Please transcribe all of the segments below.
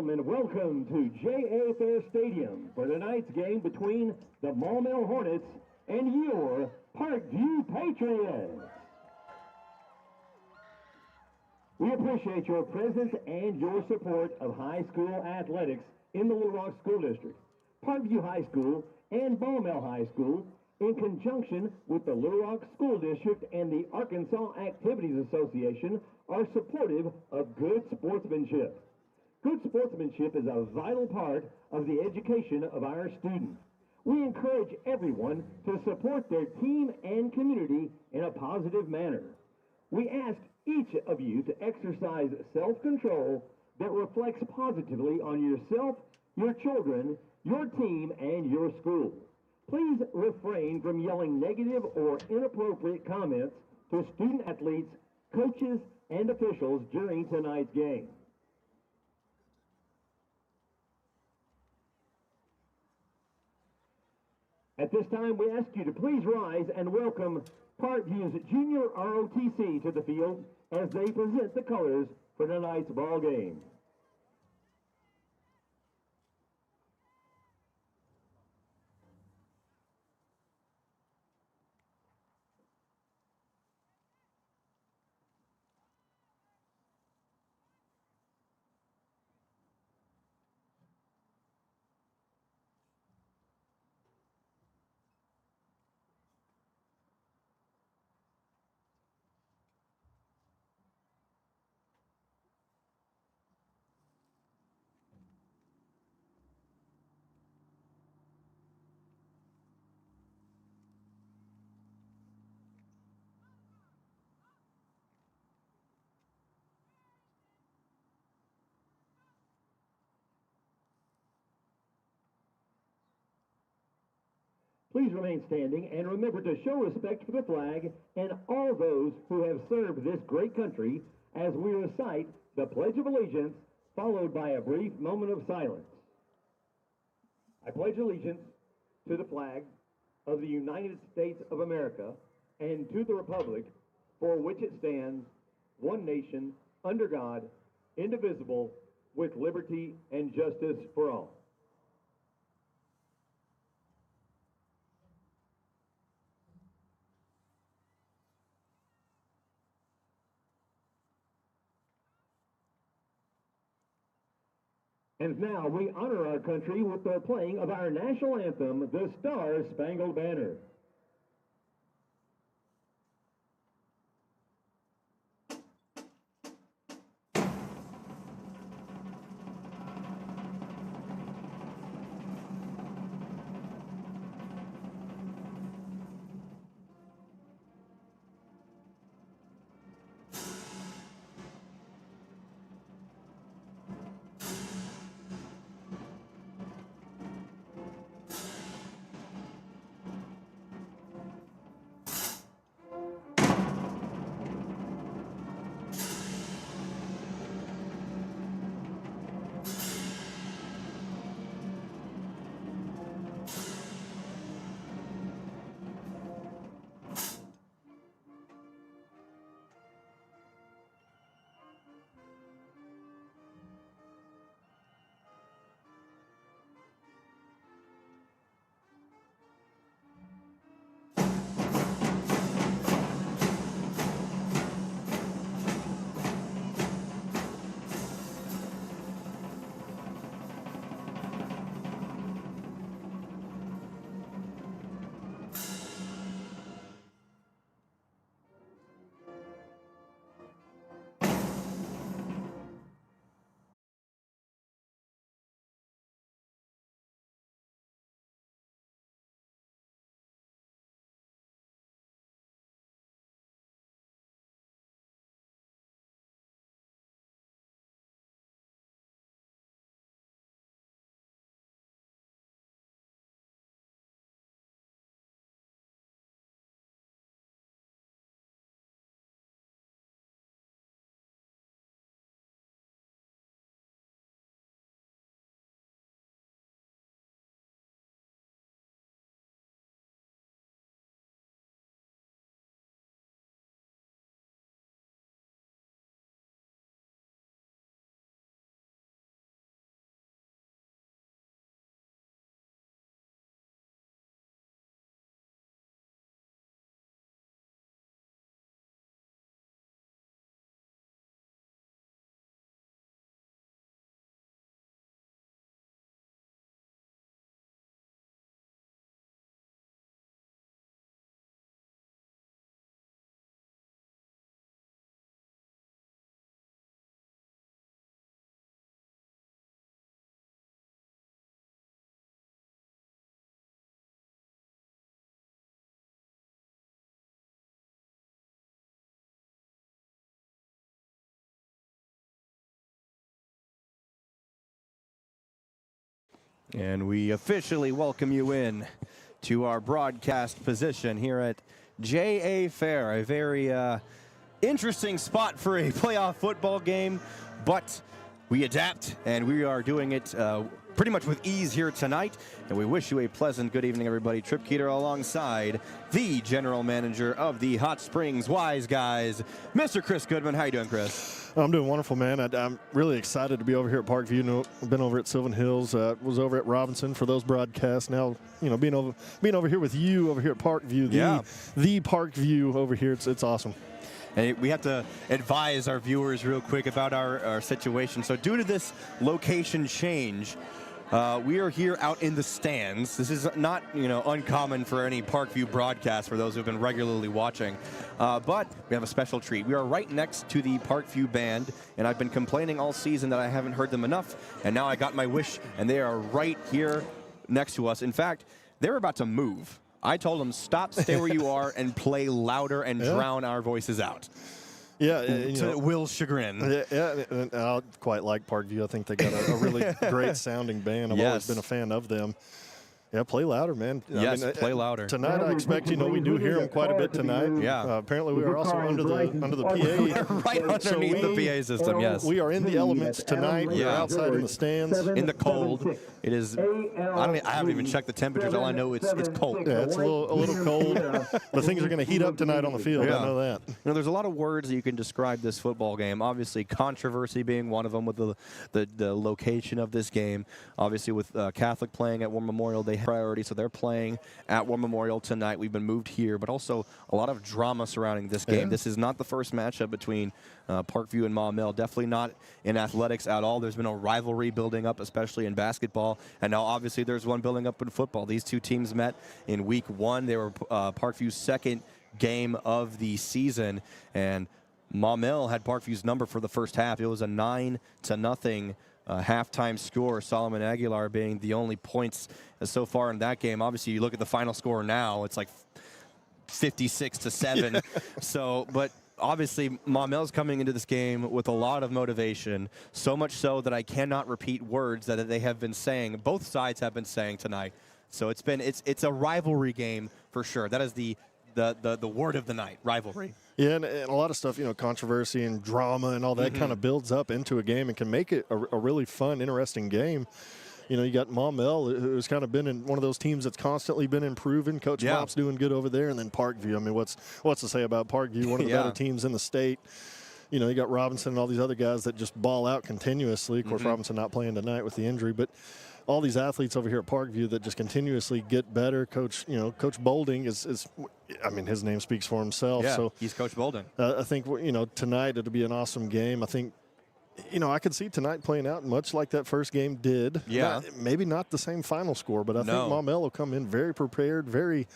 gentlemen, welcome to J.A. Fair Stadium for tonight's game between the Maumelle Hornets and your Parkview Patriots. We appreciate your presence and your support of high school athletics in the Little Rock School District. Parkview High School and Maumelle High School, in conjunction with the Little Rock School District and the Arkansas Activities Association, are supportive of good sportsmanship. Good sportsmanship is a vital part of the education of our students. We encourage everyone to support their team and community in a positive manner. We ask each of you to exercise self-control that reflects positively on yourself, your children, your team, and your school. Please refrain from yelling negative or inappropriate comments to student athletes, coaches, and officials during tonight's game. At this time, we ask you to please rise and welcome Parkview's Junior ROTC to the field as they present the colors for tonight's ball game. Please remain standing and remember to show respect for the flag and all those who have served this great country as we recite the Pledge of Allegiance, followed by a brief moment of silence. I pledge allegiance to the flag of the United States of America and to the republic for which it stands, one nation, under God, indivisible, with liberty and justice for all. And now we honor our country with the playing of our national anthem, the Star-Spangled Banner. And we officially welcome you in to our broadcast position here at J.A. Fair, a very interesting spot for a playoff football game, but we adapt, and we are doing it pretty much with ease here tonight, and we wish you a pleasant good evening, everybody. Trip Keeter alongside the general manager of the Hot Springs Wise Guys, Mr. Chris Goodman. How you doing, Chris? I'm doing wonderful, man. I'm really excited to be over here at Parkview. I've been over at Sylvan Hills, was over at Robinson for those broadcasts. Now, being over here with you over here at Parkview, the Parkview over here, it's awesome. And we have to advise our viewers real quick about our situation. So due to this location change, we are here out in the stands. This is not, uncommon for any Parkview broadcast for those who've been regularly watching. But we have a special treat. We are right next to the Parkview band, and I've been complaining all season that I haven't heard them enough, and now I got my wish, and they are right here next to us. In fact, they're about to move. I told them, stop, stay where you are, and play louder and drown our voices out. Yeah, to Will's chagrin. Yeah, and I quite like Parkview. I think they got a really great sounding band. I've always been a fan of them. Yeah, play louder, man. Yes, play louder. Tonight, I expect, we do hear them quite a bit tonight. Yeah. Apparently, we are also under the PA. Right underneath the PA system, yes. We are in the elements tonight. We're outside in the stands. In the cold. It is, I haven't even checked the temperatures. All I know it's cold. Yeah, it's a little cold. But things are going to heat up tonight on the field. Yeah. I know that. There's a lot of words that you can describe this football game. Obviously, controversy being one of them with the location of this game. Obviously, with Catholic playing at War Memorial, they have priority, so they're playing at War Memorial tonight. We've been moved here, but also a lot of drama surrounding this game. Yeah. This is not the first matchup between Parkview and Maumelle. Definitely not in athletics at all. There's been a rivalry building up, especially in basketball, and now obviously there's one building up in football. These two teams met in week 1. They were Parkview's second game of the season, and Maumelle had Parkview's number for the first half. It was a 9-0 halftime score, Solomon Aguilar being the only points so far in that game. Obviously, you look at the final score now, it's like 56-7. So, but obviously, Maumelle's coming into this game with a lot of motivation, so much so that I cannot repeat words that they have been saying, both sides have been saying tonight. So it's a rivalry game for sure. That is the word of the night, rivalry. Yeah, and a lot of stuff, controversy and drama and all that kind of builds up into a game and can make it a really fun, interesting game. You got Maumelle, who's kind of been in one of those teams that's constantly been improving. Coach Mop's doing good over there, and then Parkview. I mean, what's to say about Parkview? One of the better teams in the state. You got Robinson and all these other guys that just ball out continuously. Of course, Robinson not playing tonight with the injury, but all these athletes over here at Parkview that just continuously get better. Coach Bolding is I mean, his name speaks for himself. Yeah, so he's Coach Bolding. I think tonight it'll be an awesome game. I think. I could see tonight playing out much like that first game did. Yeah. Maybe not the same final score, but I think Maumelle will come in very prepared, very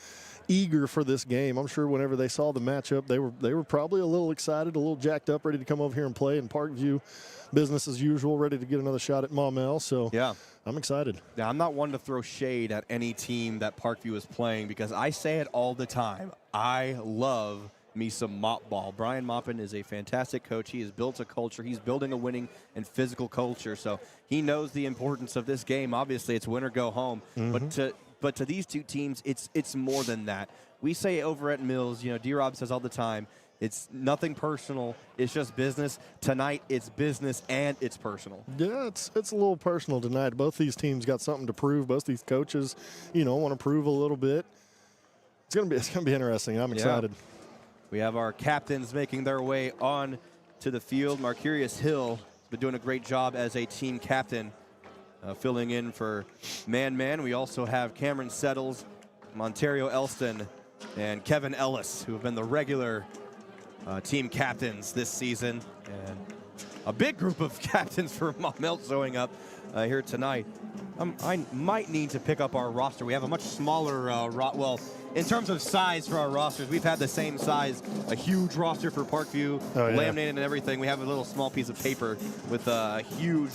eager for this game. I'm sure whenever they saw the matchup, they were probably a little excited, a little jacked up, ready to come over here and play. And Parkview, business as usual, ready to get another shot at Maumelle. So yeah, I'm excited. Yeah, I'm not one to throw shade at any team that Parkview is playing because I say it all the time. I love me some mop ball. Brian Maupin is a fantastic coach. He has built a culture. He's building a winning and physical culture. So he knows the importance of this game. Obviously, it's win or go home. But to these two teams, it's more than that. We say over at Mills, D-Rob says all the time, it's nothing personal. It's just business. Tonight, it's business and it's personal. Yeah, it's a little personal tonight. Both these teams got something to prove. Both these coaches, want to prove a little bit. It's gonna be interesting. I'm excited. Yeah. We have our captains making their way on to the field. Marcurius Hill has been doing a great job as a team captain, filling in for Man. We also have Cameron Settles, Montario Elston, and Kevin Ellis, who have been the regular team captains this season. And a big group of captains for Maumelle showing up here tonight. I might need to pick up our roster. We have a much smaller, in terms of size for our rosters, we've had the same size, a huge roster for Parkview, laminated and everything. We have a little small piece of paper with a huge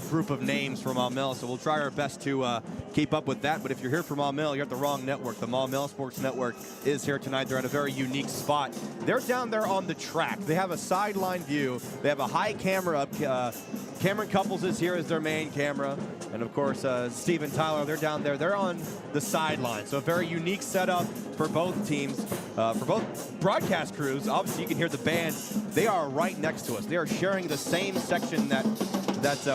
group of names from Maumelle, so we'll try our best to keep up with that. But if you're here for Maumelle, you're at the wrong network. The Maumelle Sports Network is here tonight. They're at a very unique spot. They're down there on the track. They have a sideline view. They have a high camera up. Cameron Couples is here as their main camera. And of course, Steve and Tyler, they're down there. They're on the sideline. So a very unique setup for both teams, for both broadcast crews. Obviously, you can hear the band. They are right next to us. They are sharing the same section that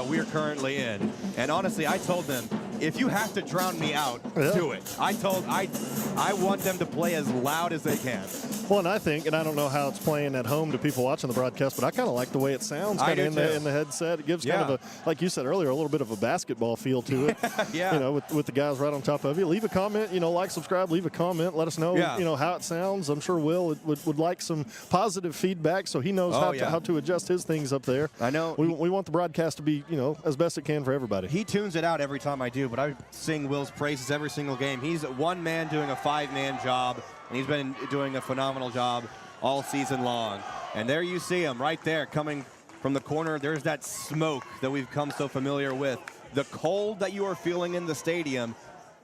we're currently in. And honestly, I told them, if you have to drown me out, do it. I want them to play as loud as they can. Well, and I think, and I don't know how it's playing at home to people watching the broadcast, but I kind of like the way it sounds kind of in the headset. It gives kind of a, like you said earlier, a little bit of a basketball feel to it. Yeah. You know, with the guys right on top of you. Leave a comment, you know, like, subscribe, leave a comment. Let us know, you know, how it sounds. I'm sure Will would like some positive feedback so he knows how to adjust his things up there. I know. We want the broadcast to be, you know, as best it can for everybody. He tunes it out every time I do, but I sing Will's praises every single game. He's one man doing a five-man job, and he's been doing a phenomenal job all season long. And there you see him right there coming from the corner. There's that smoke that we've come so familiar with. The cold that you are feeling in the stadium,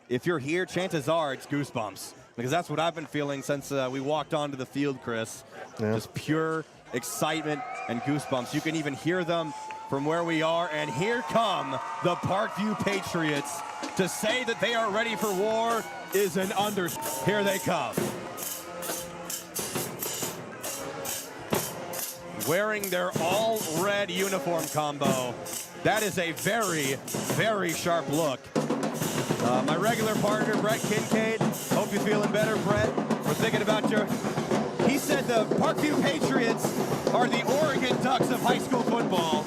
if you're here, chances are it's goosebumps, because that's what I've been feeling since we walked onto the field, Chris. Yeah. Just pure excitement and goosebumps. You can even hear them from where we are, and here come the Parkview Patriots. To say that they are ready for war is an understatement. Here they come. Wearing their all-red uniform combo. That is a very, very sharp look. My regular partner, Brett Kincaid. Hope you're feeling better, Brett. We're thinking about your... He said the Parkview Patriots are the Oregon Ducks of high school football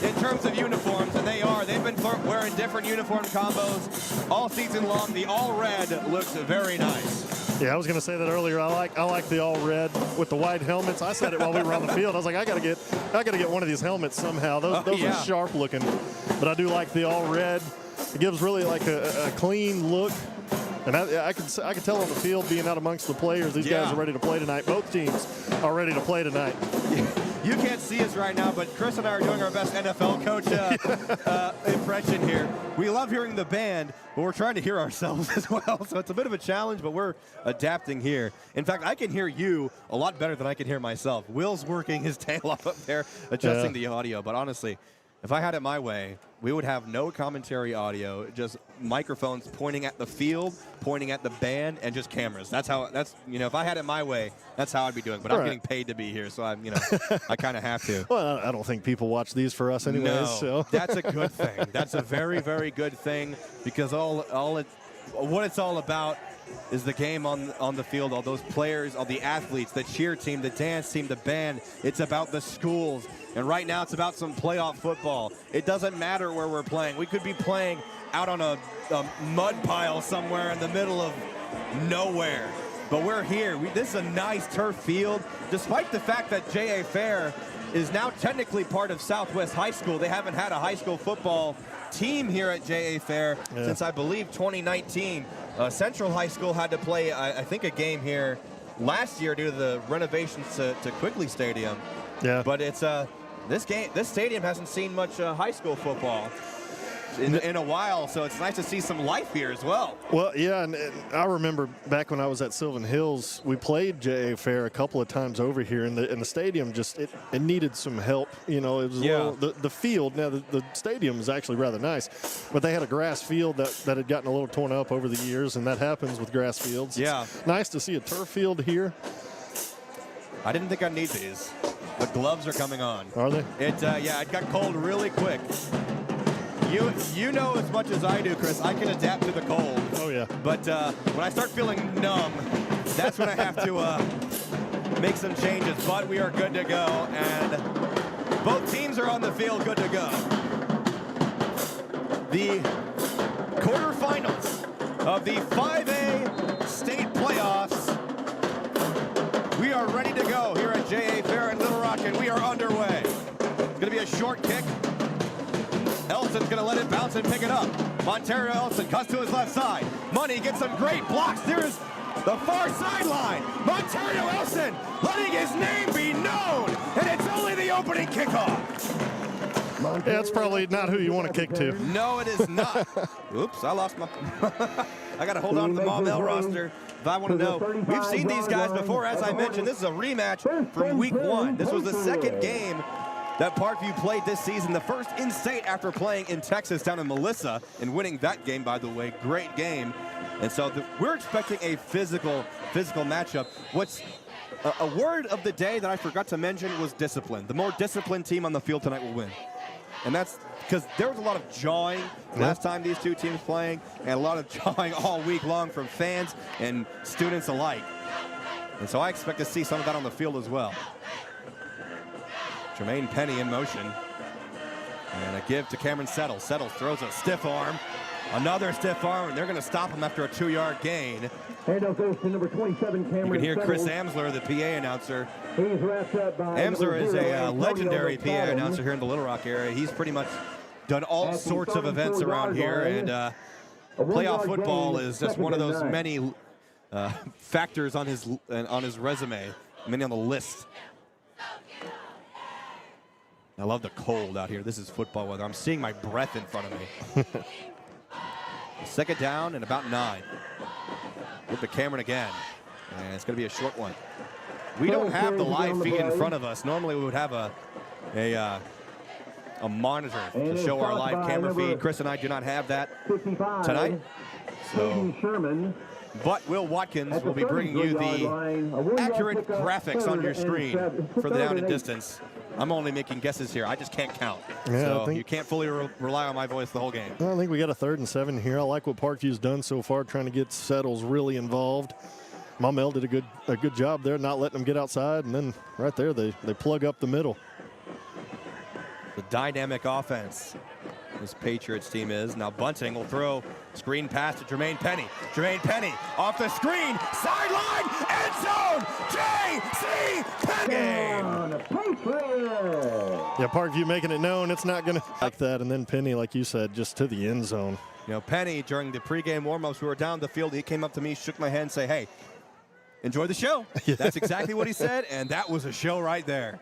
in terms of uniforms, and they are. They've been wearing different uniform combos all season long. The all-red looks very nice. Yeah, I was going to say that earlier. I like the all red with the white helmets. I said it while we were on the field. I was like, I got to get one of these helmets somehow. Those are sharp looking, but I do like the all red. It gives really like a clean look. And I could tell on the field, being out amongst the players, these guys are ready to play tonight. Both teams are ready to play tonight. You can't see us right now, but Chris and I are doing our best NFL coach impression here. We love hearing the band, but we're trying to hear ourselves as well. So it's a bit of a challenge, but we're adapting here. In fact, I can hear you a lot better than I can hear myself. Will's working his tail off up there, adjusting the audio. But honestly, if I had it my way, we would have no commentary audio, just microphones pointing at the field, pointing at the band, and just cameras. You know, if I had it my way, that's how I'd be doing. But I'm getting paid to be here, so I kind of have to. Well, I don't think people watch these for us anyways. No, so. That's a good thing. That's a very, very good thing, because what it's all about is the game on the field, all those players, all the athletes, the cheer team, the dance team, the band. It's about the schools. And right now it's about some playoff football. It doesn't matter where we're playing. We could be playing out on a mud pile somewhere in the middle of nowhere. But we're here. This is a nice turf field. Despite the fact that J.A. Fair is now technically part of Southwest High School, they haven't had a high school football team here at J.A. Fair since, I believe, 2019. Central High School had to play, I think, a game here last year due to the renovations to Quigley Stadium. Yeah. But it's this stadium hasn't seen much high school football in a while, so it's nice to see some life here as well. Well, yeah, and I remember back when I was at Sylvan Hills, we played J.A. Fair a couple of times over here, and the stadium just it needed some help. You know, it was the field. Now the stadium is actually rather nice, but they had a grass field that had gotten a little torn up over the years, and that happens with grass fields. Yeah, it's nice to see a turf field here. I didn't think I'd need these. The gloves are coming on. Are they? It got cold really quick. You know as much as I do, Chris, I can adapt to the cold. Oh, yeah. But when I start feeling numb, that's when I have to make some changes. But we are good to go, and both teams are on the field good to go. The quarterfinals of the 5A state playoffs. We are ready to go here at J.A. Fair in Little Rock, and we are underway. It's going to be a short kick. Elson's going to let it bounce and pick it up. Montario Elson cuts to his left side. Money gets some great blocks. There's the far sideline. Montario Elson letting his name be known, and it's only the opening kickoff. Yeah, that's probably not who you want to kick to. No, it is not. Oops, I lost my... I got to hold on to the Maumelle roster if I want to know. We've seen these guys before. As I mentioned, this is a rematch from week 1. This was the second game that Parkview played this season, the first in-state after playing in Texas down in Melissa and winning that game, by the way. Great game. And so we're expecting a physical matchup. What's a word of the day that I forgot to mention was discipline. The more disciplined team on the field tonight will win. And that's because there was a lot of jawing last time these two teams playing, and a lot of jawing all week long from fans and students alike. And so I expect to see some of that on the field as well. Jermaine Penny in motion. And a give to Cameron Settles. Settles throws a stiff arm. Another stiff arm, and they're going to stop him after a 2-yard gain. Handoff goes to number 27, Cameron You can hear Chris Settles. Amsler, the PA announcer. He's wrapped up by Amsler is a legendary PA Antonio announcer here in the Little Rock area. He's pretty much done all sorts of events around here, and playoff football is just one of those many factors on his resume, many on the list. I love the cold out here. This is football weather. I'm seeing my breath in front of me. Second down and about 9. With the Cameron again, and it's going to be a short one. We don't have the live feed in front of us. Normally we would have a monitor to show our live camera feed. Chris and I do not have that tonight. So, but Will Watkins will be bringing you the accurate graphics on your screen for the down and distance. I'm only making guesses here. I just can't count. Yeah, so you can't fully rely on my voice the whole game. I think we got a 3rd and 7 here. I like what Parkview's done so far, trying to get Settles really involved. Maumelle did a good job there, not letting them get outside, and then right there they plug up the middle. The dynamic offense this Patriots team is. Now Bunting will throw screen pass to Jermaine Penny. Jermaine Penny off the screen, sideline, end zone, J.C. Penny! Yeah, Parkview making it known it's not going to like that, and then Penny, like you said, just to the end zone. You know, Penny, during the pregame warm-ups, we were down the field, he came up to me, shook my hand, and say, hey, enjoy the show. Yeah. That's exactly what he said, and that was a show right there.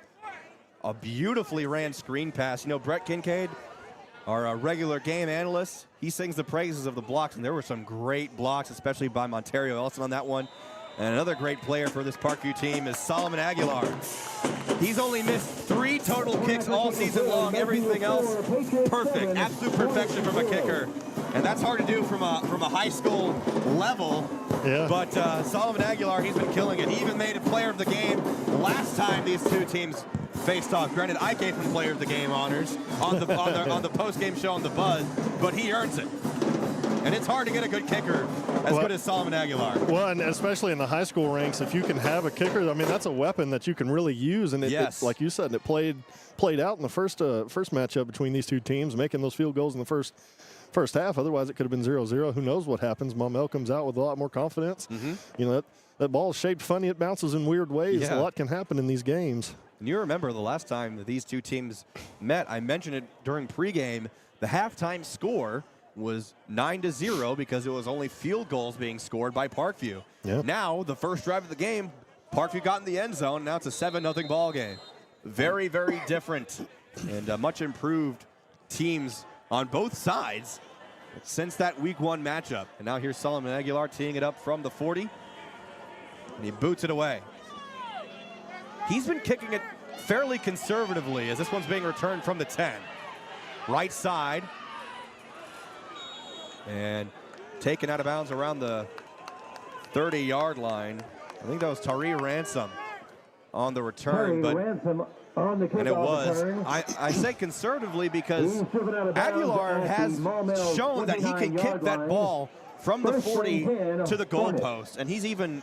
A beautifully ran screen pass. You know, Brett Kincaid, our regular game analyst, he sings the praises of the blocks, and there were some great blocks, especially by Montario Elson on that one. And another great player for this Parkview team is Solomon Aguilar. He's only missed 3 total kicks all season long. Everything else, perfect, absolute perfection from a kicker. And that's hard to do from a high school level. Yeah. But Solomon Aguilar, he's been killing it. He even made a player of the game last time these two teams faced off. Granted, I gave him player of the game honors on the post-game show on the Buzz, but he earns it. And it's hard to get a good kicker as good as Solomon Aguilar. Well, and especially in the high school ranks, if you can have a kicker, I mean, that's a weapon that you can really use. And it, like you said, it played out in the first matchup between these two teams, making those field goals in the first half. Otherwise, it could have been 0-0. Who knows what happens? Maumelle comes out with a lot more confidence. Mm-hmm. You know, that ball is shaped funny. It bounces in weird ways. Yeah. A lot can happen in these games. And you remember the last time that these two teams met, I mentioned it during pregame, the halftime score was 9-0 because it was only field goals being scored by Parkview. Yep. Now, the first drive of the game, Parkview got in the end zone. Now it's a 7-0 ball game. Very, very different and much improved teams on both sides since that week 1 matchup. And now here's Solomon Aguilar teeing it up from the 40. And he boots it away. He's been kicking it fairly conservatively as this one's being returned from the 10. Right side. And taken out of bounds around the 30-yard line. I think that was Tari Ransom on the return. And it was. I say conservatively because Aguilar has shown that he can kick that ball from the 40 to the goalpost. And he's even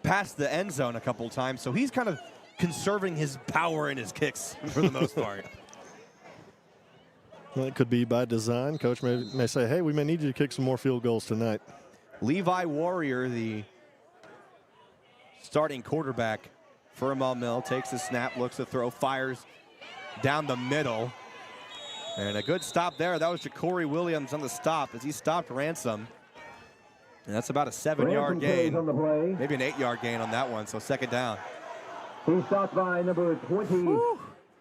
past the end zone a couple times. So he's kind of conserving his power in his kicks for the most part. Well, it could be by design. Coach may say, hey, we may need you to kick some more field goals tonight. Levi Warrior, the starting quarterback for Maumelle, takes the snap, looks to throw, fires down the middle. And a good stop there. That was Ja'Cory Williams on the stop as he stopped Ransom. And that's about a 7-yard gain, maybe an 8-yard gain on that one, so second down. He stopped by number 20.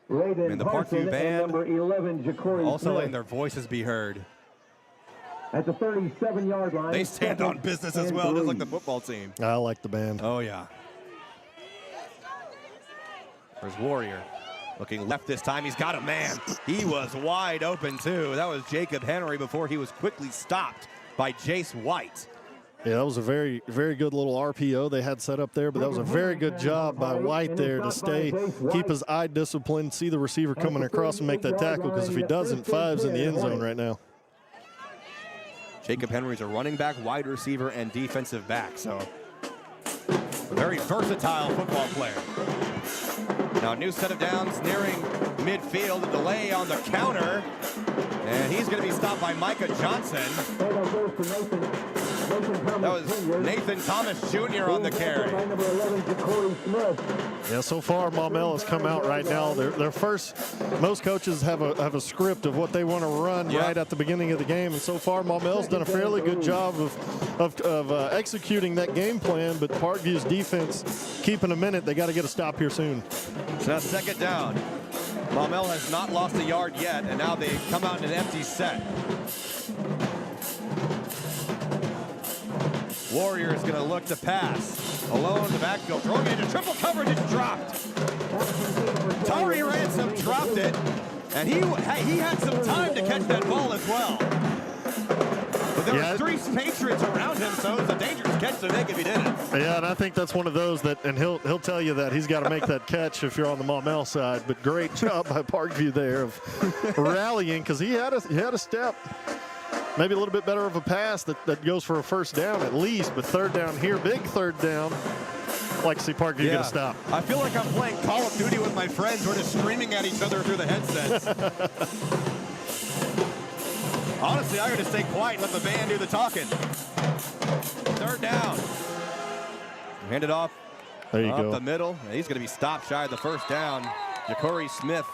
And the Parkview band number 11, also letting their voices be heard. At the 37-yard line. They stand on business as well, just like the football team. I like the band. Oh, yeah. There's Warrior. Looking left this time, he's got a man. He was wide open too. That was Jacob Henry before he was quickly stopped by Jace White. Yeah, that was a very, very good little RPO they had set up there, but that was a very good job by White there to keep his eye disciplined, see the receiver coming across and make that tackle, because if he doesn't, 5's in the end zone right now. Jacob Henry's a running back, wide receiver, and defensive back, so a very versatile football player. Now a new set of downs nearing midfield, a delay on the counter, and he's going to be stopped by Micah Johnson. That was Nathan Thomas Jr. on the carry. Yeah, so far Maumelle has come out right now. Their first, most coaches have a script of what they want to run right at the beginning of the game, and so far Maumelle's done a fairly good job of executing that game plan, but Parkview's defense keeping a minute. They got to get a stop here soon. So now second down. Maumelle has not lost a yard yet, and now they come out in an empty set. Warrior is going to look to pass. Alone in the backfield, throwing into triple coverage, it's dropped. Tari Ransom dropped it, and he had some time to catch that ball as well. But there were 3 Patriots around him, so it was a dangerous catch to make if he didn't. Yeah, and I think that's one of those that, and he'll tell you that he's got to make that catch if you're on the Maumelle side. But great job by Parkview there of rallying, because he had a step. Maybe a little bit better of a pass that goes for a first down at least, but third down here, big third down. Like to see Parkview get a stop. I feel like I'm playing Call of Duty with my friends. We're just screaming at each other through the headsets. Honestly, I got to stay quiet and let the band do the talking. Third down. Hand it off. There you go. Up the middle. He's going to be stopped shy of the first down. Ja'Cory Smith,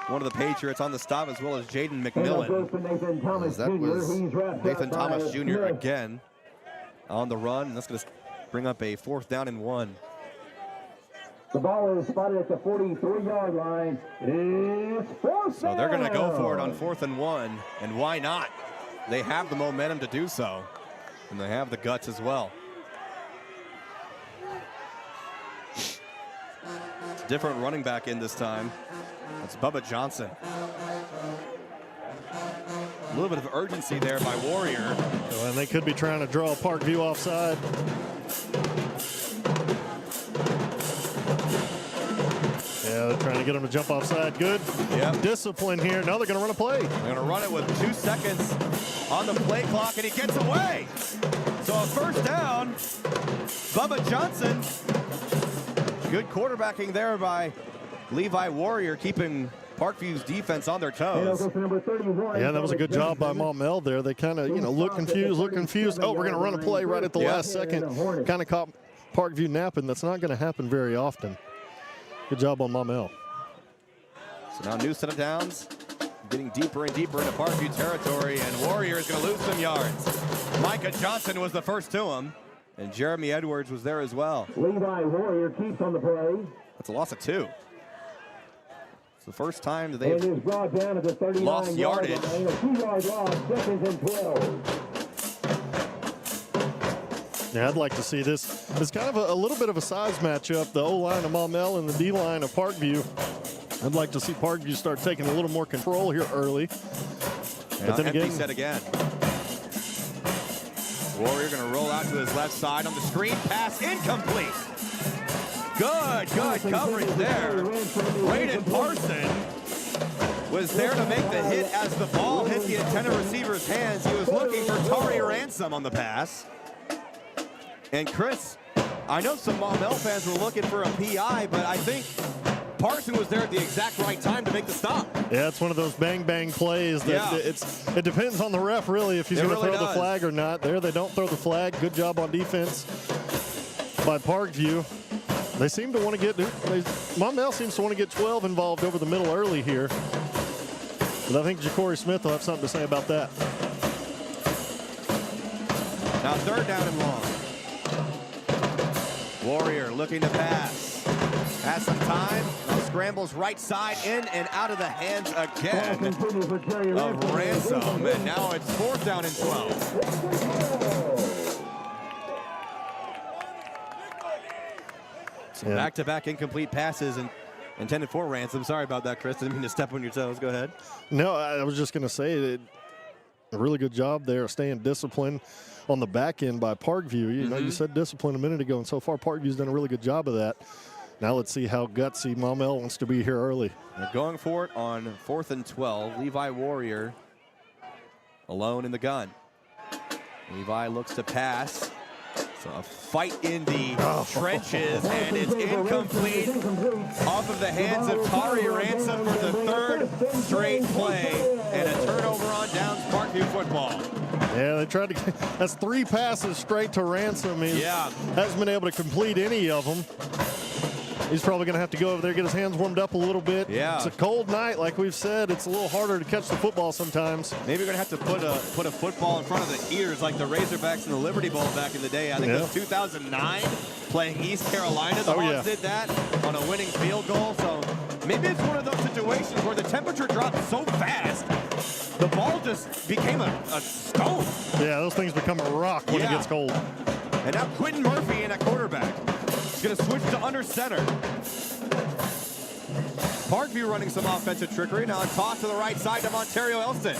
one of the Patriots on the stop, as well as Jaden McMillan. That was Nathan Thomas Jr. again on the run. And that's going to bring up a 4th down and 1. The ball is spotted at the 43-yard line. It's 4th So they're going to go for it on 4th and 1. And why not? They have the momentum to do so. And they have the guts as well. It's a different running back in this time. That's Bubba Johnson. A little bit of urgency there by Warrior. Well, and they could be trying to draw Parkview offside. Yeah, they're trying to get him to jump offside. Good discipline here. Now they're going to run a play. They're going to run it with 2 seconds on the play clock, and he gets away. So a first down. Bubba Johnson. Good quarterbacking there by Levi Warrior, keeping Parkview's defense on their toes. Yeah, that was a good job by Maumelle there. They kind of, look confused. Oh, we're going to run a play right at the last second. Kind of caught Parkview napping. That's not going to happen very often. Good job on Maumelle. So now new set of downs. Getting deeper and deeper into Parkview territory, and Warrior is going to lose some yards. Micah Johnson was the first to him, and Jeremy Edwards was there as well. Levi Warrior keeps on the play. That's a loss of 2. It's the first time that they've down at the lost yardage. A 2-yard loss, 2nd and 12. Yeah, I'd like to see this. It's kind of a little bit of a size matchup, the O-line of Maumelle and the D-line of Parkview. I'd like to see Parkview start taking a little more control here early. But then again, set again. Warrior going to roll out to his left side on the screen. Pass incomplete. Good coverage there. Braden Parson was there to make the hit as the ball hit the intended receiver's hands. He was looking for Tari Ransom on the pass. And Chris, I know some Maumelle fans were looking for a PI, but I think Parson was there at the exact right time to make the stop. Yeah, it's one of those bang-bang plays that it depends on the ref, really, if he's going to throw the flag or not. There, they don't throw the flag. Good job on defense by Parkview. They seem to want to get, Maumelle seems to want to get 12 involved over the middle early here. But I think Ja'Cory Smith will have something to say about that. Now 3rd down and long. Warrior looking to pass. Has some time. Now scrambles right side, in and out of the hands again of Ransom. And now it's 4th down and 12. So back-to-back incomplete passes, and intended for Ransom. Sorry about that, Chris. Didn't mean to step on your toes. Go ahead. No, I was just going to say that a really good job there staying disciplined on the back end by Parkview. You know, you said discipline a minute ago, and so far Parkview's done a really good job of that. Now let's see how gutsy Maumelle wants to be here early. They're going for it on 4th and 12. Levi Warrior alone in the gun. Levi looks to pass. So a fight in the trenches, and it's incomplete off of the hands of Tari Ransom for the 3rd straight play, and a turnover on Downs Parkview football. Yeah, they tried to. That's 3 passes straight to Ransom. He hasn't been able to complete any of them. He's probably going to have to go over there, get his hands warmed up a little bit. Yeah. It's a cold night, like we've said. It's a little harder to catch the football sometimes. Maybe we're going to have to put a football in front of the ears like the Razorbacks in the Liberty Bowl back in the day. I think it was 2009 playing East Carolina. The Hawks did that on a winning field goal. So maybe it's one of those situations where the temperature dropped so fast, the ball just became a stone. Yeah, those things become a rock when it gets cold. And now Quentin Murphy in at quarterback. Going to switch to under center. Parkview running some offensive trickery. Now a toss to the right side to Montario Elston.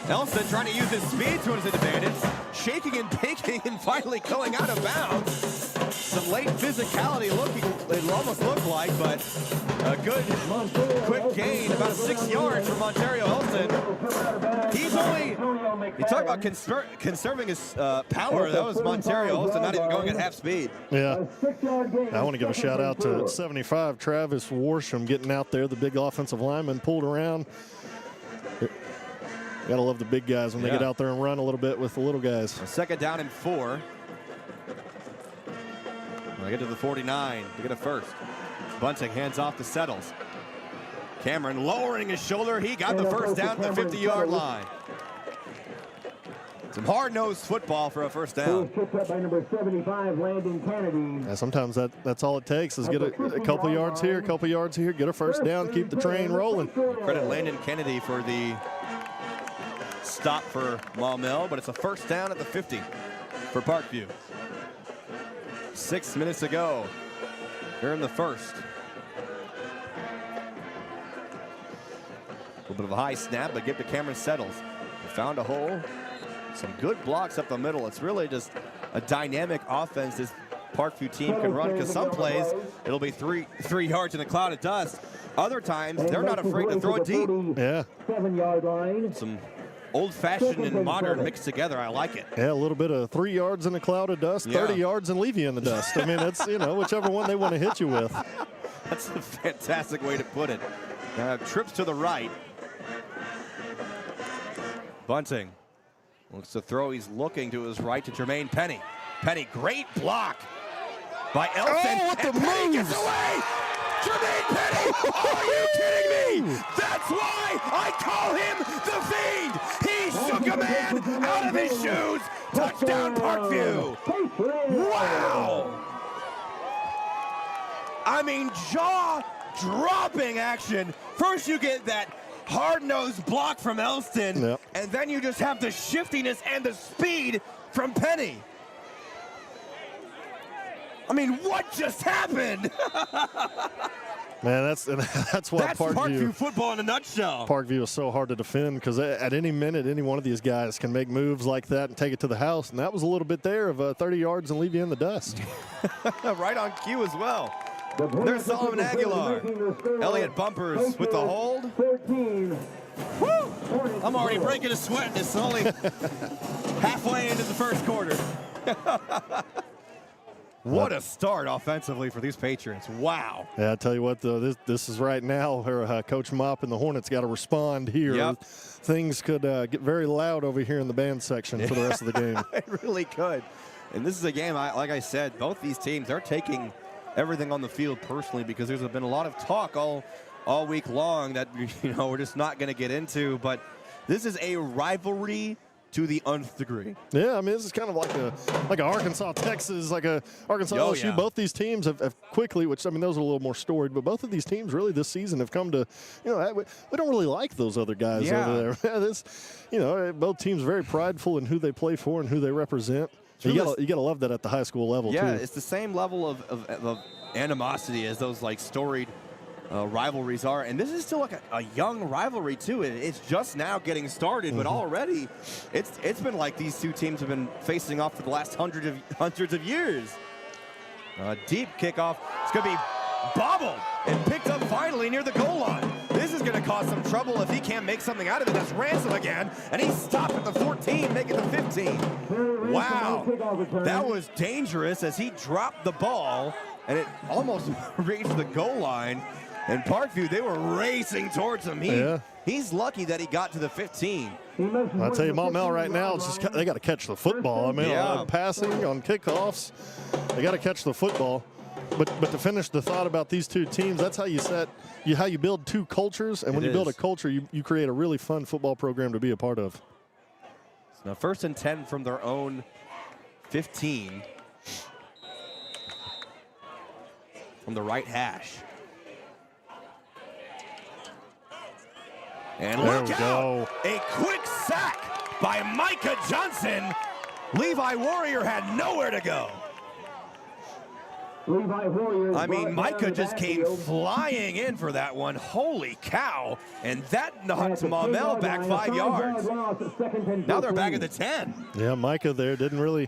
Elston trying to use his speed to his advantage. Shaking and baking and finally going out of bounds. Some late physicality looking, it almost looked like, but a good quick gain, about 6 yards from Montario Elston. He's only, you talk about conserving his power, that was Montario Elston not even going at half speed. Yeah. I want to give a shout out to 75, Travis Warsham getting out there, the big offensive lineman, pulled around. Got to love the big guys when they get out there and run a little bit with the little guys. 2nd down and 4. They get to the 49 to get a first. Bunting hands off to Settles. Cameron lowering his shoulder. He got the first down at the 50-yard line. Some hard-nosed football for a first down. By number 75, Landon Kennedy. Yeah, sometimes that's all it takes is get a couple yards here, a couple yards here, get a first down, keep the train rolling. Credit Landon Kennedy for the stop for Maumelle, but it's a first down at the 50 for Parkview. 6 minutes to go here in the first. A little bit of a high snap, but give to Cameron Settles. He found a hole. Some good blocks up the middle. It's really just a dynamic offense this Parkview team can run, because some plays it'll be three yards in a cloud of dust. Other times they're not afraid to throw it deep. Yeah. 7-yard line. Some old-fashioned and modern mixed together. I like it. Yeah, a little bit of 3 yards in a cloud of dust, 30 yards and leave you in the dust. I mean, that's, whichever one they want to hit you with. That's a fantastic way to put it. Trips to the right. Bunting looks to throw. He's looking to his right to Jermaine Penny. Penny, great block by Elston. Oh, what the Penny gets away! Jermaine Penny! Are you kidding me? That's why I call him the Fiend! He shook a man out of his shoes! Touchdown, Parkview! Wow! I mean, jaw-dropping action. First you get that hard-nosed block from Elston, and then you just have the shiftiness and the speed from Penny. I mean, what just happened? Man, that's why Parkview football in a nutshell. Parkview is so hard to defend, because at any minute, any one of these guys can make moves like that and take it to the house. And that was a little bit there of 30 yards and leave you in the dust. Right on cue as well. There's Solomon Aguilar. Elliott Bumpers with the hold. 13. Woo! I'm already breaking a sweat. It's only halfway into the first quarter. What a start offensively for these Patriots. Wow. Yeah, I tell you what, though, this is right now where Coach Mop and the Hornets got to respond here. Yep. Things could get very loud over here in the band section for the rest of the game. It really could. And this is a game, like I said, both these teams are taking everything on the field personally, because there's been a lot of talk all week long that we're just not going to get into. But this is a rivalry to the nth degree. Yeah, I mean, this is kind of like a Arkansas, Texas, like a Arkansas LSU. Yeah. Both these teams have quickly, which, I mean, those are a little more storied, but both of these teams really this season have come to, we don't really like those other guys over there. Both teams very prideful in who they play for and who they represent. You got to love that at the high school level, too. Yeah, it's the same level of animosity as those, like, storied rivalries are. And this is still like a young rivalry, too. It's just now getting started, but already it's been like these two teams have been facing off for the last hundreds of years. A deep kickoff. It's going to be bobbled and picked up finally near the goal line. This is going to cause some trouble if he can't make something out of it. That's Ransom again, and he stopped at the 14, making the 15. Wow, that was dangerous as he dropped the ball, and it almost reached the goal line. And Parkview, they were racing towards him. He's lucky that he got to the 15. I'll tell you, Maumelle right now, it's just, they got to catch the football. I mean, on passing, on kickoffs, they got to catch the football. But to finish the thought about these two teams, that's how you build two cultures. And when you build a culture, you create a really fun football program to be a part of. So now 1st and 10 from their own 15. From the right hash. And look out! A quick sack by Micah Johnson. Levi Warrior had nowhere to go. I mean, Micah just came flying in for that one. Holy cow. And that knocked Maumelle back 5 yards. Now they're back at the 10. Yeah, Micah there didn't really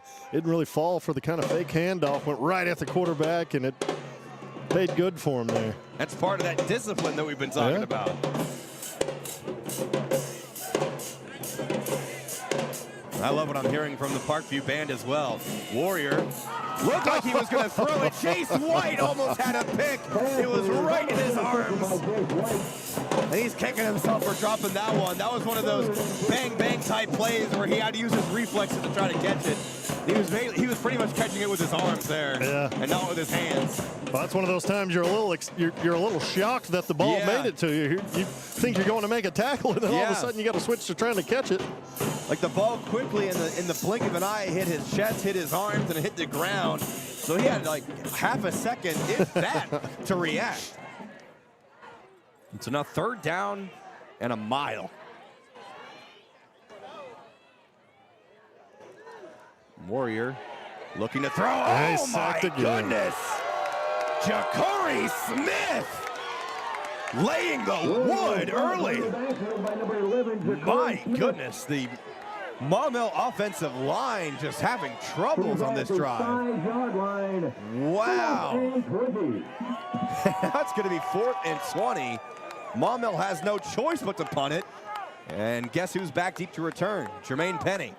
fall for the kind of fake handoff. Went right at the quarterback, and it paid good for him there. That's part of that discipline that we've been talking about. I love what I'm hearing from the Parkview band as well. Warrior looked like he was going to throw it. Chase White almost had a pick. It was right in his arms. And he's kicking himself for dropping that one. That was one of those bang-bang type plays where he had to use his reflexes to try to catch it. He was pretty much catching it with his arms there, and not with his hands. Well, that's one of those times you're a little shocked that the ball made it to you. You think you're going to make a tackle, and then all of a sudden you got to switch to trying to catch it. Like the ball quickly in the blink of an eye hit his chest, hit his arms, and it hit the ground. So he had like half a second, if that, to react. So now 3rd down and a mile. Warrior looking to throw. Oh my goodness! Ja'Cory Smith laying the wood early. My goodness, the Maumelle offensive line just having troubles on this drive. Wow. That's going to be 4th and 20. Maumelle has no choice but to punt it. And guess who's back deep to return? Jermaine Penny.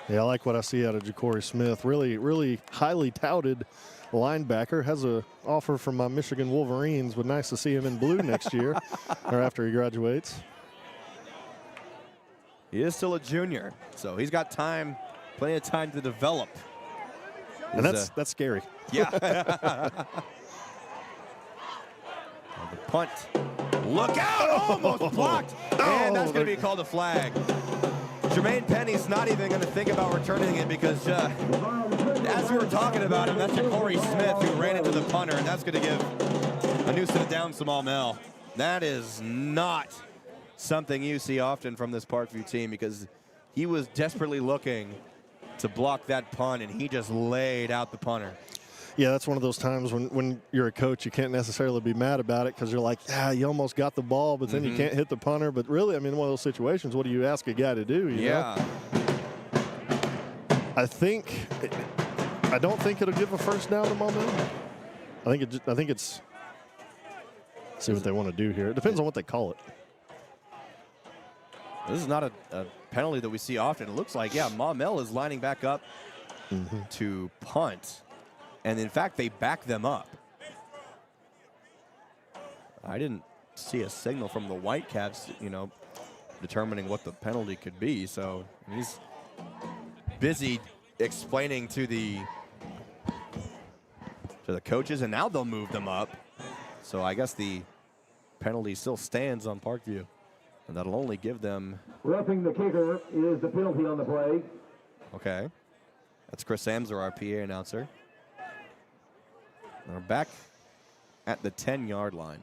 Yeah, I like what I see out of Ja'Cory Smith. Really, really highly touted linebacker. Has an offer from my Michigan Wolverines. But nice to see him in blue next year or after he graduates. He is still a junior, so he's got time, plenty of time to develop. And that's scary. Yeah. The punt. Look out! Almost blocked. And that's going to be called a flag. Jermaine Penny's not even going to think about returning it because as we were talking about him, that's Ja'Cory Smith who ran into the punter, and that's going to give a new set of downs to Maumelle. That is not something you see often from this Parkview team because he was desperately looking to block that punt, and he just laid out the punter. Yeah, that's one of those times when you're a coach, you can't necessarily be mad about it because you're like, you almost got the ball, but then you can't hit the punter. But really, I mean, one of those situations, what do you ask a guy to do? You know? I don't think it'll give a first down to Maumelle. I think it's see what they want to do here. It depends on what they call it. This is not a penalty that we see often. It looks like, Maumelle is lining back up to punt. And in fact, they back them up. I didn't see a signal from the Whitecaps, determining what the penalty could be. So he's busy explaining to the coaches, and now they'll move them up. So I guess the penalty still stands on Parkview, and that'll only give them. Roughing the kicker is the penalty on the play. Okay, that's Chris Amser, our PA announcer. We're back at the 10-yard line.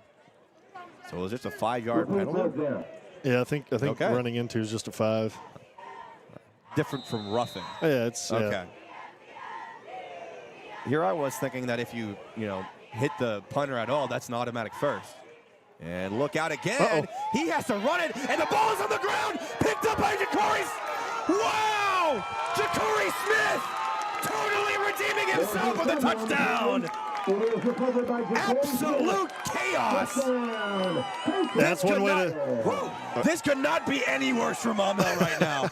So it was just a 5-yard penalty? Yeah, I think running into is just a 5. Different from roughing. Yeah, it's okay. Here I was thinking that if you hit the punter at all, that's an automatic first. And look out again. He has to run it, and the ball is on the ground. Picked up by Ja'Cory. Wow! Ja'Cory Smith totally redeeming himself with a touchdown. Absolute chaos. That's one way to. This could not be any worse for Maumelle right now.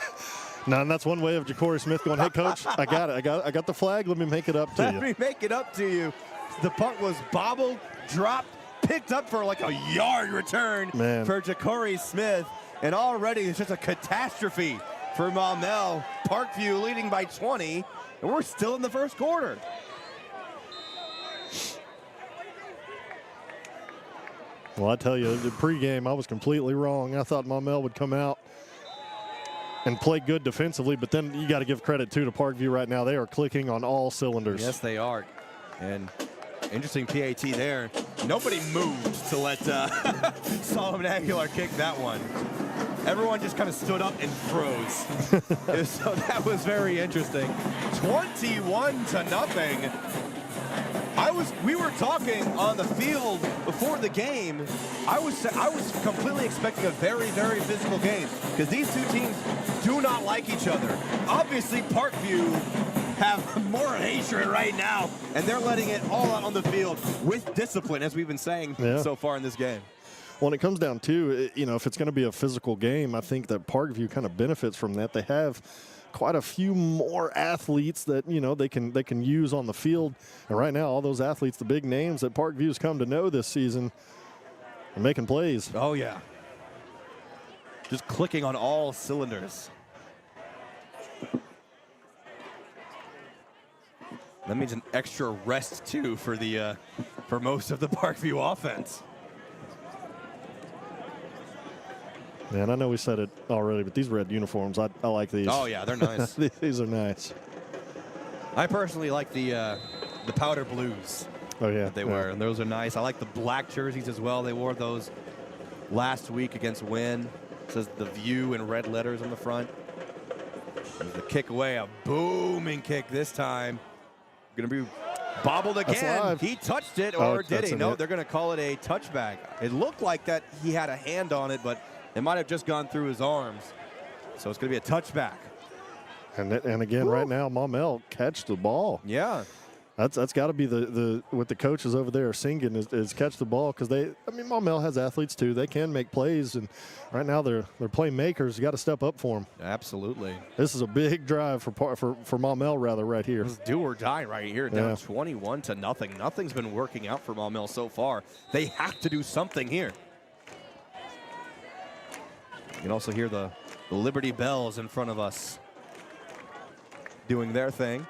No, and that's one way of Ja'Cory Smith going, hey, coach, I got it. I got the flag. Let me make it up to you. Let me make it up to you. The punt was bobbled, dropped, picked up for like a yard return for Ja'Cory Smith. And already it's just a catastrophe for Maumelle. Parkview leading by 20, and we're still in the first quarter. Well, I tell you, the pregame, I was completely wrong. I thought Maumelle would come out and play good defensively, but then you got to give credit, too, to Parkview right now. They are clicking on all cylinders. Yes, they are. And interesting PAT there. Nobody moved to let Solomon Aguilar kick that one. Everyone just kind of stood up and froze. So that was very interesting. 21-0. We were talking on the field before the game. I was completely expecting a very, very physical game because these two teams do not like each other. Obviously, Parkview have more hatred right now, and they're letting it all out on the field with discipline, as we've been saying so far in this game. When it comes down to, if it's going to be a physical game, I think that Parkview kind of benefits from that. They have quite a few more athletes that, they can use on the field. And right now, all those athletes, the big names that Parkview's come to know this season, are making plays. Oh, yeah. Just clicking on all cylinders. That means an extra rest, too, for most of the Parkview offense. Man, I know we said it already, but these red uniforms, I like these. Oh, yeah, they're nice. These are nice. I personally like the powder blues. Oh, yeah. That they wear, and those are nice. I like the black jerseys as well. They wore those last week against Wynn. It says The View in red letters on the front. There's the kick away, a booming kick this time. Going to be bobbled again. He touched it, or did he? No, they're going to call it a touchback. It looked like that he had a hand on it, but it might have just gone through his arms. So it's going to be a touchback. And again, right now, Maumelle catch the ball. Yeah. That's got to be the what the coaches over there are singing is catch the ball, because Maumelle has athletes too. They can make plays, and right now they're playmakers. You got to step up for them. Absolutely. This is a big drive for Maumelle right here. This is do or die right here, down 21-0. Nothing's been working out for Maumelle so far. They have to do something here. You can also hear the Liberty Bells in front of us doing their thing.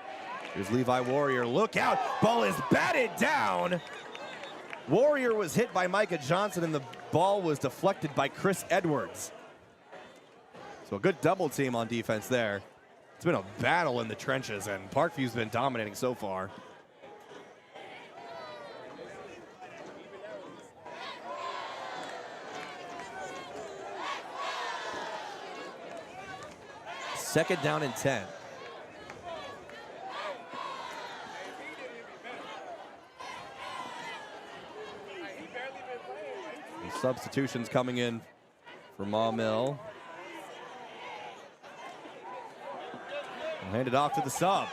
Here's Levi Warrior. Look out. Ball is batted down. Warrior was hit by Micah Johnson, and the ball was deflected by Chris Edwards. So a good double team on defense there. It's been a battle in the trenches, and Parkview's been dominating so far. Second down and 10. Substitutions coming in for Maumelle. Hand it off to the sub.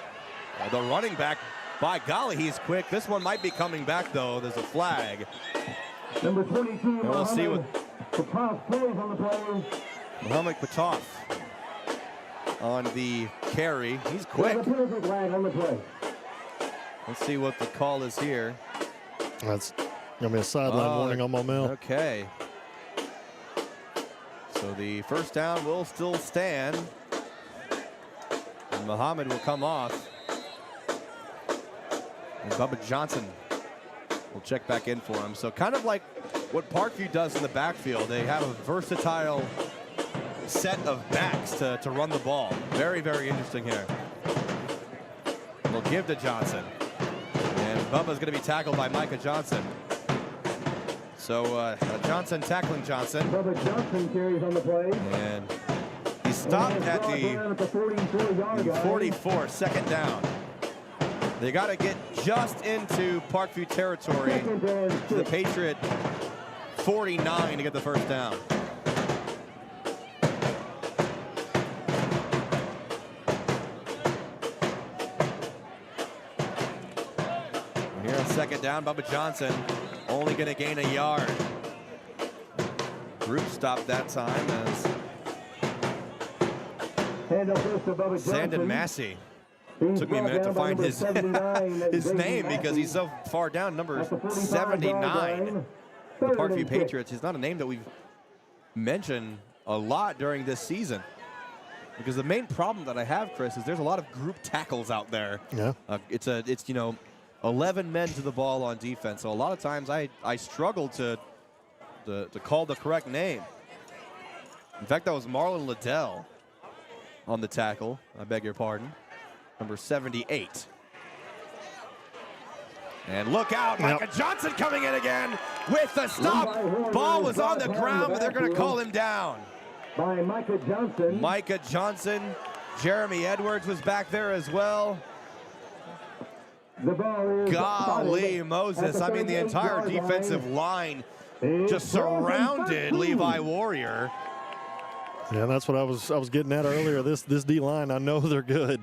The running back, by golly, he's quick. This one might be coming back, though. There's a flag. Number 22, and we'll see what Patov plays on the play. Mohamed Patov on the carry. He's quick. Flag on the play. Let's see what the call is here. That's going to be a sideline warning on Maumelle. Okay. So the first down will still stand. And Muhammad will come off. And Bubba Johnson will check back in for him. So kind of like what Parkview does in the backfield. They have a versatile set of backs to run the ball. Very, very interesting here. They'll give to Johnson. And Bubba's going to be tackled by Micah Johnson. So Johnson tackling Johnson. Bubba Johnson carries on the play. And he stopped at the 44, second down. They got to get just into Parkview territory to the Patriot 49 to get the first down. Here on second down, Bubba Johnson only going to gain a yard. Group stop that time as Sandon Massey. Took me a minute to find his his name because he's so far down, number 79. The Parkview Patriots is not a name that we've mentioned a lot during this season. Because the main problem that I have, Chris, is there's a lot of group tackles out there. Yeah. It's 11 men to the ball on defense. So a lot of times I struggle to call the correct name. In fact, that was Marlon Liddell on the tackle. I beg your pardon. Number 78. And look out, Micah Johnson coming in again with the stop. Ball was on the ground, but they're going to call him down. By Micah Johnson. Micah Johnson. Jeremy Edwards was back there as well. The ball is Golly Moses. I mean, the entire defensive line just surrounded Levi Warrior. Yeah, that's what I was getting at earlier. This D-line, I know they're good.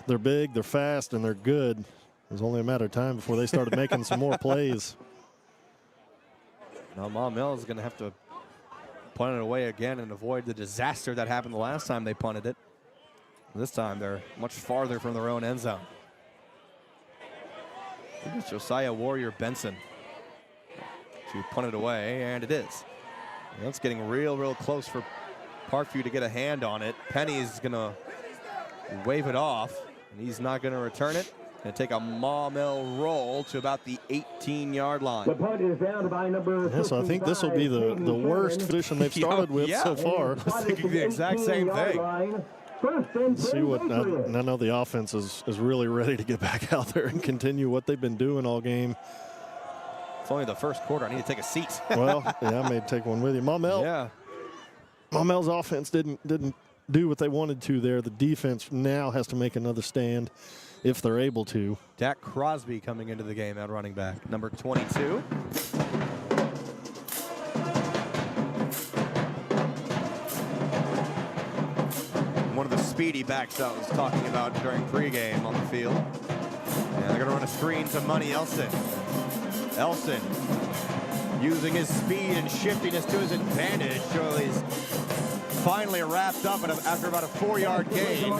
They're big, they're fast, and they're good. It was only a matter of time before they started making some more plays. Now Maumelle is going to have to punt it away again and avoid the disaster that happened the last time they punted it. This time they're much farther from their own end zone. I think it's Josiah Warrior Benson to punt it away, and it is. And that's getting real close for Parkview to get a hand on it. Penny's going to wave it off, and he's not going to return it. And take a Maumelle roll to about the 18-yard line. The punt is down by number 55. So I think this will be the worst position they've started with so far. I was thinking the exact same thing. Let's see what, and I know the offense is really ready to get back out there and continue what they've been doing all game. It's only the first quarter. I need to take a seat. Well, yeah, I may take one with you. Maumelle. Yeah. Maumelle's offense didn't do what they wanted to there. The defense now has to make another stand if they're able to. Dak Crosby coming into the game at running back, number 22. One of the speedy backs I was talking about during pregame on the field. And they're going to run a screen to Money Elson. Elson using his speed and shiftiness to his advantage. So he's finally wrapped up after about a 4-yard gain.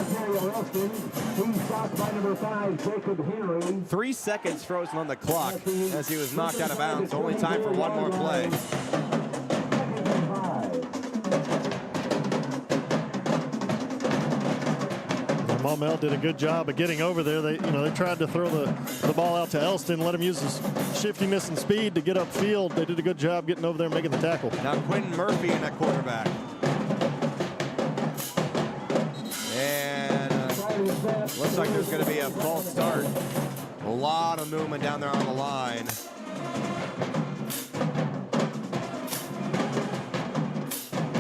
3 seconds frozen on the clock as he was knocked out of bounds. Only time for one more play. Maumelle did a good job of getting over there. They tried to throw the ball out to Elston, let him use his shiftiness and speed to get upfield. They did a good job getting over there and making the tackle. Now Quentin Murphy in that quarterback. And looks like there's going to be a false start. A lot of movement down there on the line.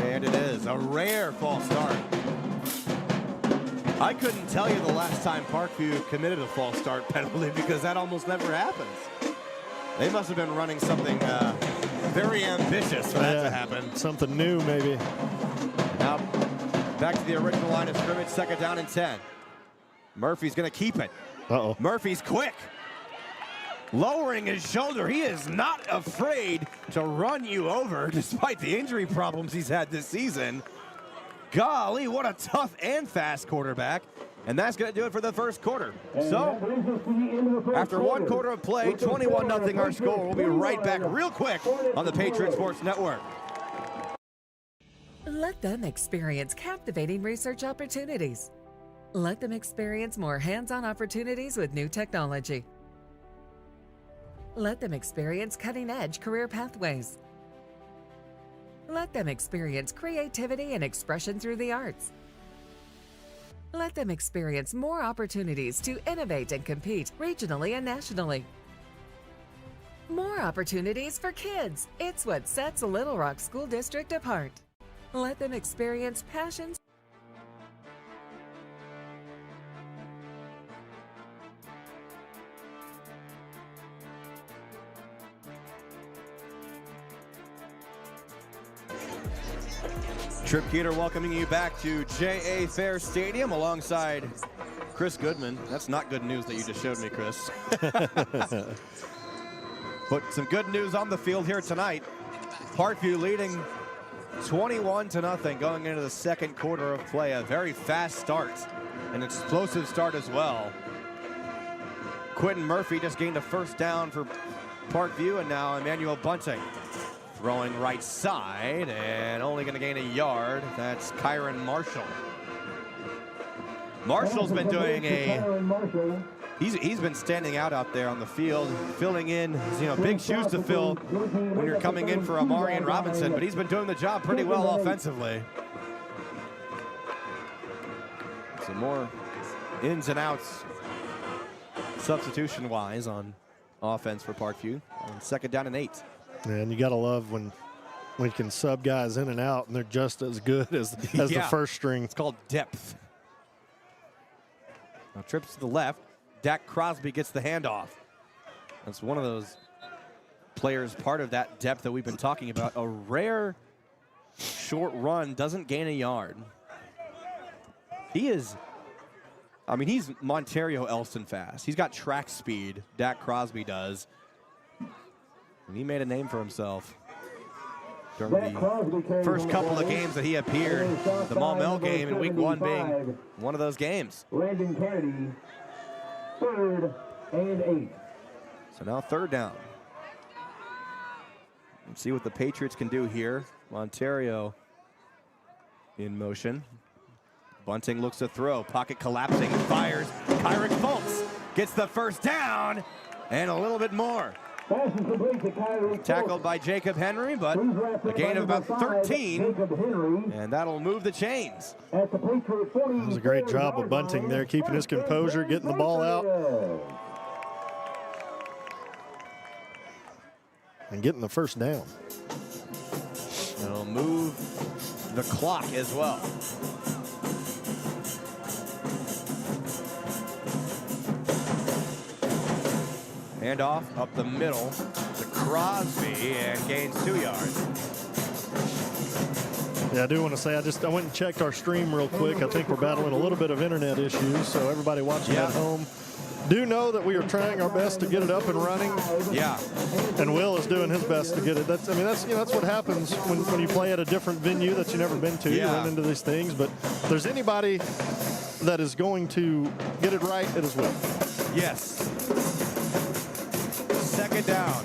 And it is a rare false start. I couldn't tell you the last time Parkview committed a false start penalty because that almost never happens. They must have been running something very ambitious for that to happen. Something new, maybe. Now, back to the original line of scrimmage, second down and 10. Murphy's going to keep it. Uh-oh. Murphy's quick. Lowering his shoulder. He is not afraid to run you over despite the injury problems he's had this season. Golly, what a tough and fast quarterback. And that's going to do it for the first quarter. So, after one quarter of play, 21-0 our score. We'll be right back real quick on the Patriot Sports Network. Let them experience captivating research opportunities. Let them experience more hands-on opportunities with new technology. Let them experience cutting-edge career pathways. Let them experience creativity and expression through the arts. Let them experience more opportunities to innovate and compete regionally and nationally. More opportunities for kids. It's what sets Little Rock School District apart. Let them experience passions. Trip Keeter welcoming you back to J.A. Fair Stadium alongside Chris Goodman. That's not good news that you just showed me, Chris. But some good news on the field here tonight. Parkview leading 21-0 going into the second quarter of play. A very fast start, an explosive start as well. Quentin Murphy just gained a first down for Parkview, and now Emmanuel Bunting throwing right side and only going to gain a yard. That's Kyron Marshall. Marshall's been doing he's been standing out there on the field, filling in, big shoes to fill when you're coming in for Amarian Robinson, but he's been doing the job pretty well offensively. Some more ins and outs substitution-wise on offense for Parkview on 2nd down and 8. And you got to love when you can sub guys in and out and they're just as good as the first string. It's called depth. Now trips to the left. Dak Crosby gets the handoff. That's one of those players, part of that depth that we've been talking about. A rare short run, doesn't gain a yard. He's Montario Elston fast. He's got track speed, Dak Crosby does. And he made a name for himself during the first couple of games that he appeared. The Maumelle game in week 1 being one of those games. Landon Kennedy, 3rd and 8. So now 3rd down. Let's see what the Patriots can do here. Montario in motion. Bunting looks to throw. Pocket collapsing, fires. Kyrick Fultz gets the first down and a little bit more. Tackled by Jacob Henry, but a gain of about 13, and that'll move the chains. It was a great job of Bunting there, keeping his composure, getting the ball out, and getting the first down. It'll move the clock as well. Handoff up the middle to Crosby and gains 2 yards. Yeah, I do want to say I went and checked our stream real quick. I think we're battling a little bit of internet issues, so everybody watching at home, do know that we are trying our best to get it up and running. Yeah. And Will is doing his best to get it. That's what happens when you play at a different venue that you've never been to. You run into these things, but if there's anybody that is going to get it right, it is Will. Yes. 2nd down.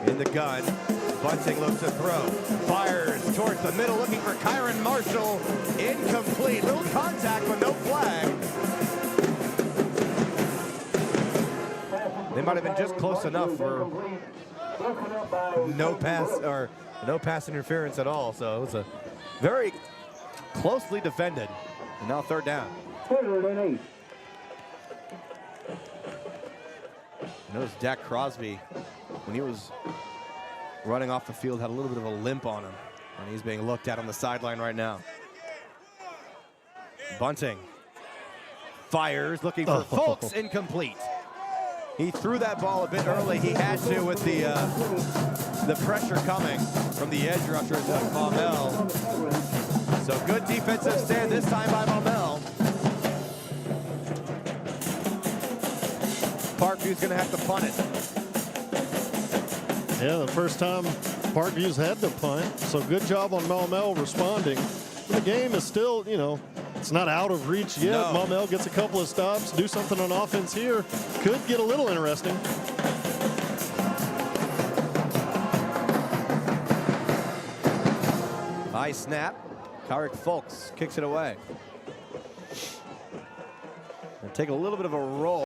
In the gun, Bunting looks to throw. Fires towards the middle, looking for Kyron Marshall. Incomplete. Little contact, but no flag. They might have been just close enough for no pass interference at all. So it was a very closely defended. And now 3rd down. 3rd and 8. Notice Dak Crosby, when he was running off the field, had a little bit of a limp on him. And he's being looked at on the sideline right now. Bunting fires, looking for Fultz, incomplete. He threw that ball a bit early. He had to with the pressure coming from the edge rushers of Maumelle. So good defensive stand this time by Maumelle. Parkview's going to have to punt it. Yeah, the first time Parkview's had to punt. So good job on Maumelle responding. The game is still, it's not out of reach yet. No. Maumelle gets a couple of stops, do something on offense here. Could get a little interesting. High snap. Kyrick Fultz kicks it away. And take a little bit of a roll.